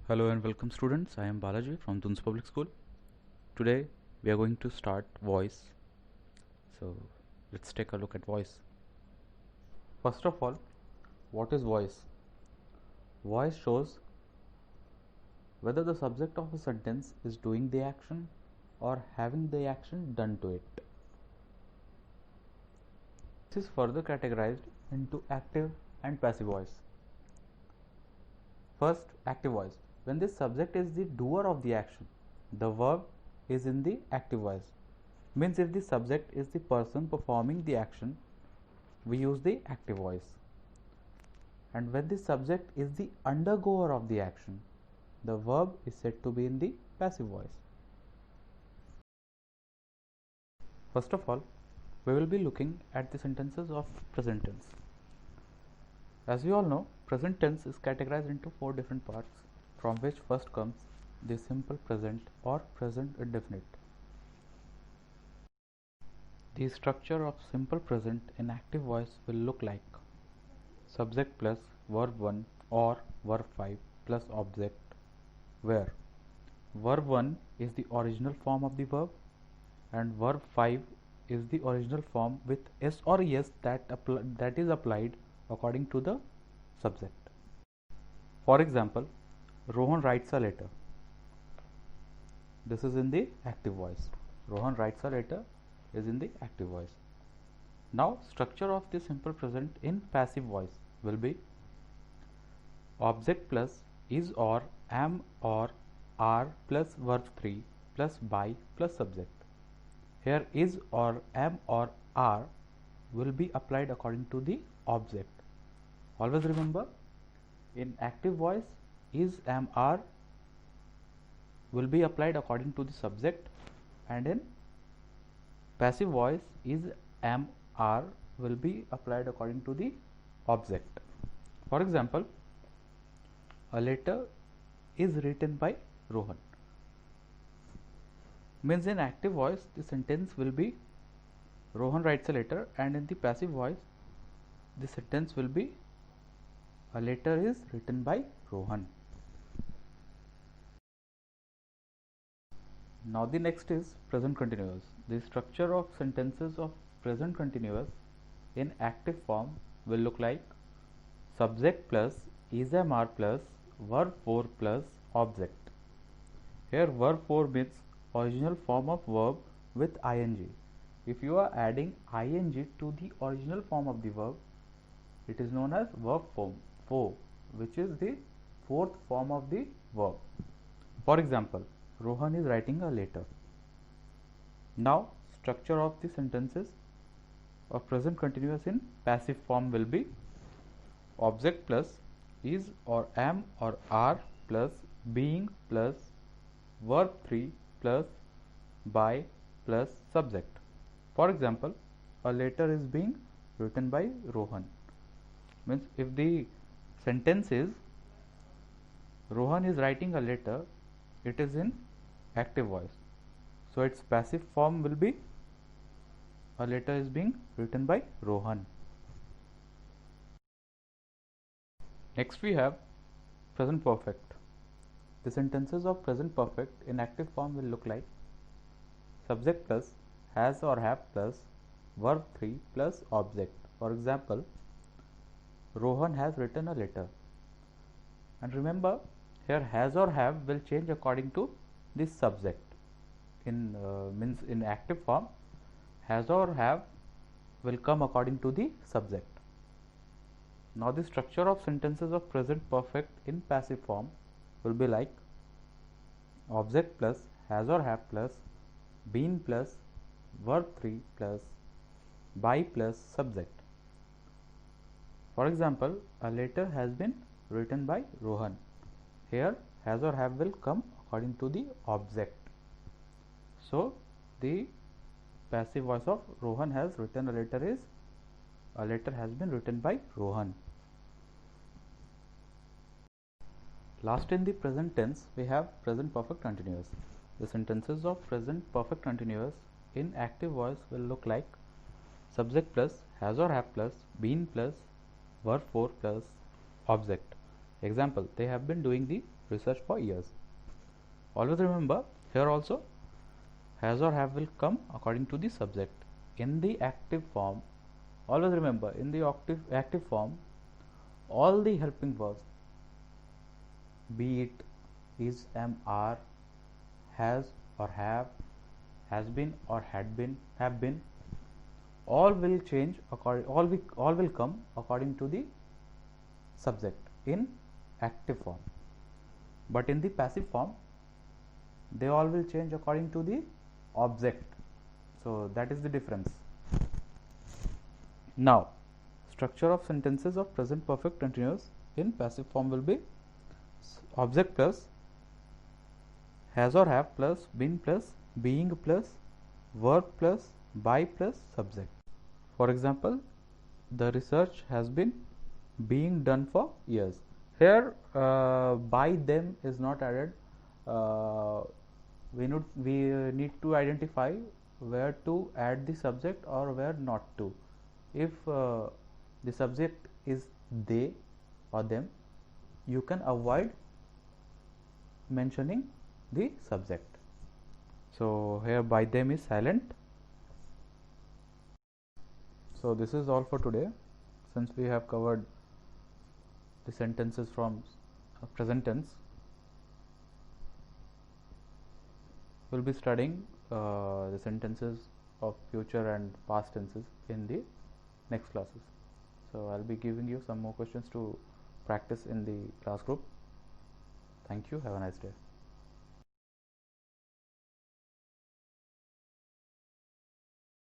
Hello and welcome students. I am Balaji from Tuns Public School. Today we are going to start voice. So let's take a look at voice. First of all, what is voice? Voice shows whether the subject of a sentence is doing the action or having the action done to it. This is further categorized into active and passive voice. First, active voice. When the subject is the doer of the action, the verb is in the active voice. Means if the subject is the person performing the action, we use the active voice. And when the subject is the undergoer of the action, the verb is said to be in the passive voice. First of all, we will be looking at the sentences of present tense. As we all know, present tense is categorized into 4 different parts, from which first comes the simple present or present indefinite. The structure of simple present in active voice will look like subject plus verb 1 or verb 5 plus object, where verb 1 is the original form of the verb and verb 5 is the original form with s or es that is applied according to the subject. For example, Rohan writes a letter. This is in the active voice. Rohan writes a letter is in the active voice. Now, structure of the simple present in passive voice will be object plus is or am or are plus verb 3 plus by plus subject. Here is or am or are will be applied according to the object. Always remember, in active voice is, am, are will be applied according to the subject, and in passive voice is, am, are will be applied according to the object. For example, a letter is written by Rohan. Means in active voice the sentence will be Rohan writes a letter, and in the passive voice the sentence will be a letter is written by Rohan. Now the next is present continuous. The structure of sentences of present continuous in active form will look like subject plus is, am, are plus verb 4 plus object. Here verb 4 means original form of verb with ing. If you are adding ing to the original form of the verb, it is known as verb form 4, which is the fourth form of the verb. For example, Rohan is writing a letter. Now, structure of the sentences of present continuous in passive form will be object plus is or am or are plus being plus verb 3 plus by plus subject. For example, a letter is being written by Rohan. Means if the sentence is Rohan is writing a letter, it is in active voice. So its passive form will be a letter is being written by Rohan. Next we have present perfect. The sentences of present perfect in active form will look like subject plus has or have plus verb 3 plus object. For example, Rohan has written a letter. And remember, here has or have will change according to this subject. In means in active form, has or have will come according to the subject. Now the structure of sentences of present perfect in passive form will be like object plus has or have plus been plus verb 3 plus by plus subject. For example, a letter has been written by Rohan. Here has or have will come according to the object. So the passive voice of Rohan has written a letter is a letter has been written by Rohan. Last in the present tense we have present perfect continuous. The sentences of present perfect continuous in active voice will look like subject plus has or have plus been plus verb 4 plus object. Example, they have been doing the research for years. Always remember, here also has or have will come according to the subject. In the active form, always remember, in the active form, all the helping verbs, be it is, am, are, has or have, has been or had been, have been, all will change all will come according to the subject in active form. But in the passive form, they all will change according to the object. So that is the difference. Now, structure of sentences of present perfect continuous in passive form will be object plus has or have plus been plus being plus verb plus by plus subject. For example, the research has been being done for years. Here, by them is not added. We need to identify where to add the subject or where not to. If the subject is they or them, you can avoid mentioning the subject. So here by them is silent. So this is all for today. Since we have covered the sentences from present tense, we will be studying the sentences of future and past tenses in the next classes. So I'll be giving you some more questions to practice in the class group. Thank you. Have a nice day.